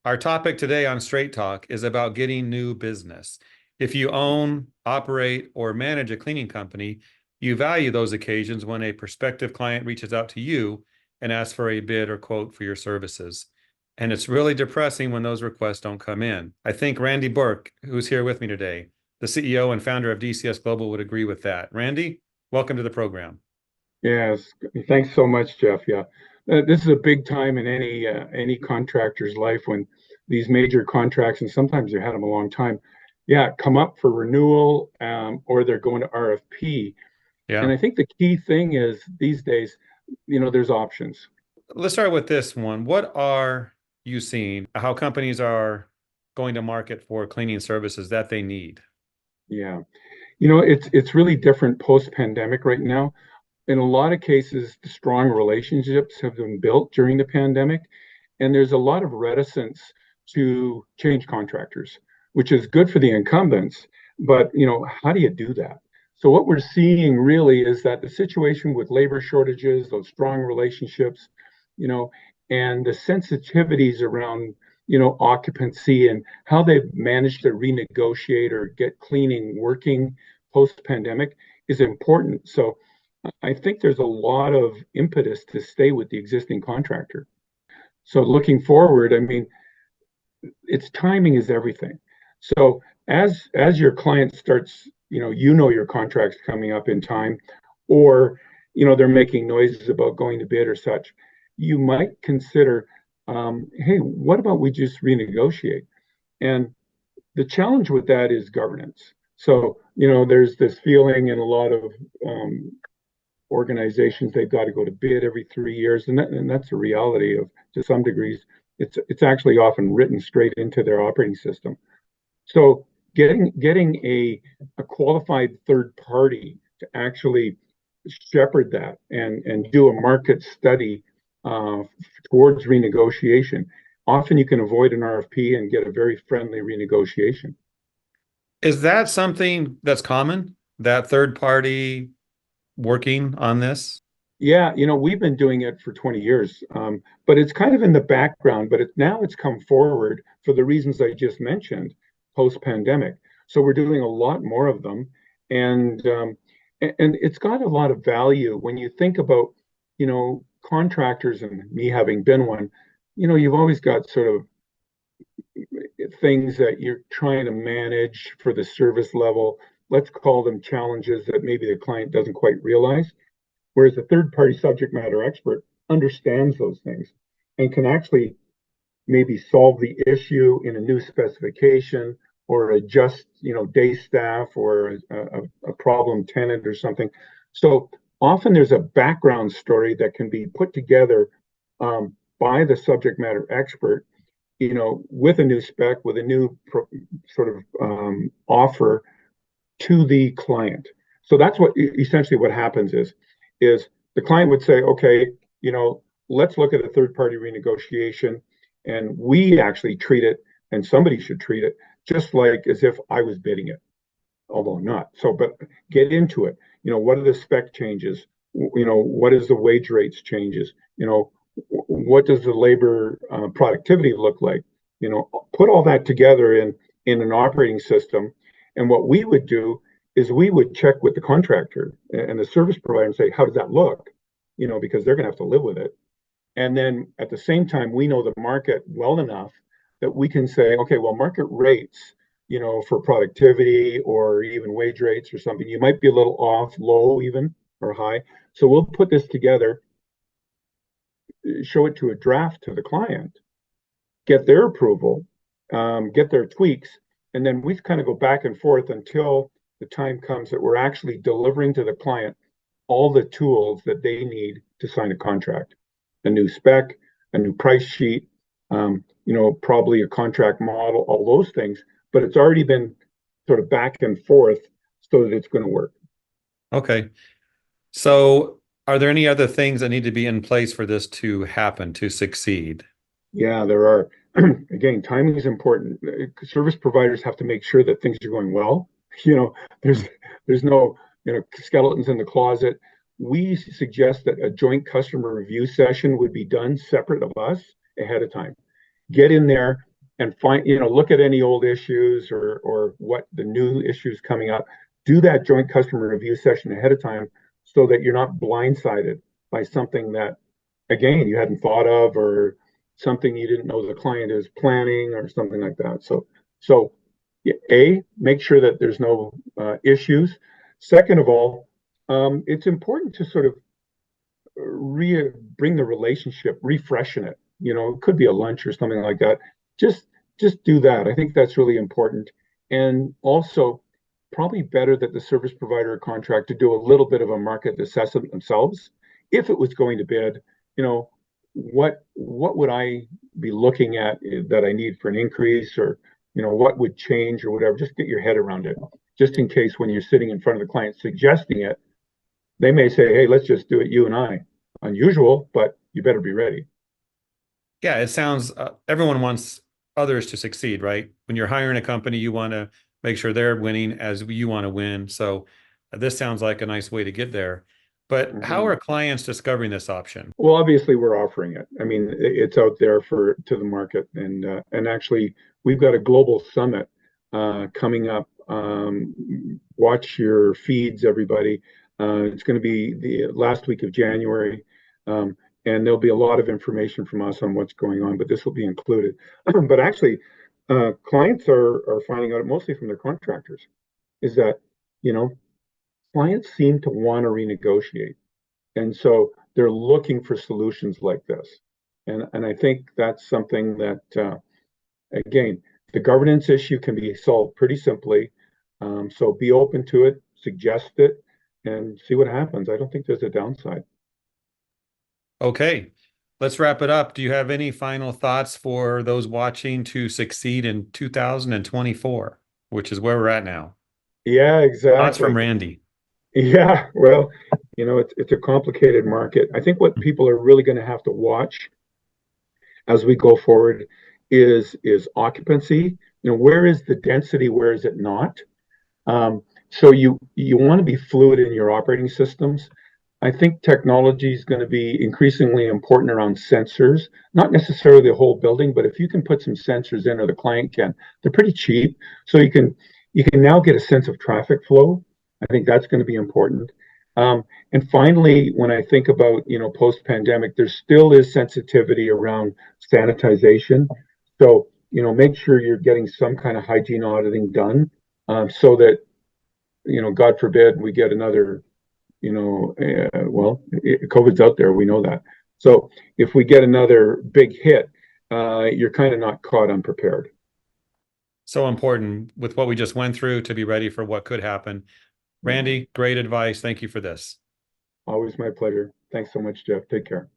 Our topic today on Straight Talk is about getting new business. If you own, operate, or manage a cleaning company, you value those occasions when a prospective client reaches out to you and asks for a bid or quote for your services. And it's really depressing when those requests don't come in. I think Randy Burke, who's here with me today, the CEO and founder of DCS Global, would agree with that. Randy, welcome to the program. Yes, thanks so much, Jeff. Yeah, this is a big time in any contractor's life when these major contracts, and sometimes they've had them a long time, yeah, come up for renewal, or they're going to RFP. And Yeah. I think the key thing is these days, there's options. Let's start with this one. What are you seeing? How companies are going to market for cleaning services that they need? Yeah, it's really different post-pandemic right now. In a lot of cases, the strong relationships have been built during the pandemic, and there's a lot of reticence to change contractors, which is good for the incumbents. But how do you do that? So what we're seeing really is that the situation with labor shortages, those strong relationships, you know, and the sensitivities around occupancy and how they've managed to renegotiate or get cleaning working post-pandemic is important. So I think there's a lot of impetus to stay with the existing contractor. So looking forward, I mean, its timing is everything. So as your client starts, your contract's coming up in time, or they're making noises about going to bid or such, you might consider, hey, what about we just renegotiate? And the challenge with that is governance. So there's this feeling in a lot of organizations they've got to go to bid every 3 years, and that's a reality of to some degrees. It's actually often written straight into their operating system. So getting a qualified third party to actually shepherd that and do a market study towards renegotiation. Often you can avoid an RFP and get a very friendly renegotiation. Is that something that's common, that third party working on this? Yeah, we've been doing it for 20 years, but it's kind of in the background. But now it's come forward for the reasons I just mentioned, post-pandemic. So we're doing a lot more of them, and and it's got a lot of value when you think about, contractors and me having been one. You've always got sort of things that you're trying to manage for the service level. Let's call them challenges that maybe the client doesn't quite realize. Whereas a third party subject matter expert understands those things and can actually maybe solve the issue in a new specification or adjust, day staff or a problem tenant or something. So often there's a background story that can be put together by the subject matter expert, with a new spec, with a new sort of offer to the client. So that's what essentially what happens is the client would say, okay, let's look at a third party renegotiation, and we actually treat it, and somebody should treat it just like as if I was bidding it, although not. So, but get into it. What are the spec changes? What is the wage rates changes? What does the labor productivity look like? Put all that together in an operating system. And what we would do is we would check with the contractor and the service provider and say, how does that look? Because they're going to have to live with it. And then at the same time, we know the market well enough that we can say, okay, well, market rates, for productivity or even wage rates or something, you might be a little off, low even or high. So we'll put this together, show it to a draft to the client, get their approval, get their tweaks, and then we kind of go back and forth until the time comes that we're actually delivering to the client all the tools that they need to sign a contract, a new spec, a new price sheet, probably a contract model, all those things. But it's already been sort of back and forth so that it's going to work. Okay. So are there any other things that need to be in place for this to happen, to succeed? Yeah, there are. Again, timing is important. Service providers have to make sure that things are going well. You know, there's there's no skeletons in the closet. We suggest that a joint customer review session would be done separate of us ahead of time. Get in there, and find, look at any old issues or what the new issues coming up. Do that joint customer review session ahead of time so that you're not blindsided by something that, again, you hadn't thought of, or something you didn't know the client is planning or something like that. So make sure that there's no issues. Second of all, it's important to sort of bring the relationship, refreshen it. It could be a lunch or something like that. Just just do that. I think that's really important. And also, probably better that the service provider or contractor do a little bit of a market assessment themselves. If it was going to bid, you know, what would I be looking at that I need for an increase, or what would change or whatever. Just get your head around it, just in case when you're sitting in front of the client suggesting it, they may say, hey, let's just do it, you and I. Unusual, but you better be ready. Yeah, it sounds everyone wants others to succeed, right? When you're hiring a company, you want to make sure they're winning as you want to win. So this sounds like a nice way to get there. But how Mhm. are clients discovering this option? Well, obviously, we're offering it. I mean, it's out there to the market, and actually, we've got a global summit coming up. Watch your feeds, everybody. It's going to be the last week of January, um, and there'll be a lot of information from us on what's going on. But this will be included. But actually, clients are finding out mostly from their contractors is that you know clients seem to want to renegotiate. And so they're looking for solutions like this. And I think that's something that, again, the governance issue can be solved pretty simply. So be open to it, suggest it, and see what happens. I don't think there's a downside. Okay, let's wrap it up. Do you have any final thoughts for those watching to succeed in 2024, which is where we're at now? Yeah, Thoughts from exactly. Randy. Yeah, well, it's a complicated market. I think what people are really going to have to watch as we go forward is occupancy. Where is the density? Where is it not? So you want to be fluid in your operating systems. I think technology is going to be increasingly important around sensors, not necessarily the whole building, but if you can put some sensors in, or the client can, they're pretty cheap. So you can now get a sense of traffic flow. I think that's going to be important. And finally, when I think about post pandemic, there still is sensitivity around sanitization. So make sure you're getting some kind of hygiene auditing done, so that God forbid we get another, COVID's out there, we know that. So if we get another big hit, you're kind of not caught unprepared. So important with what we just went through to be ready for what could happen. Yeah. Randy, great advice. Thank you for this. Always my pleasure. Thanks so much, Jeff. Take care.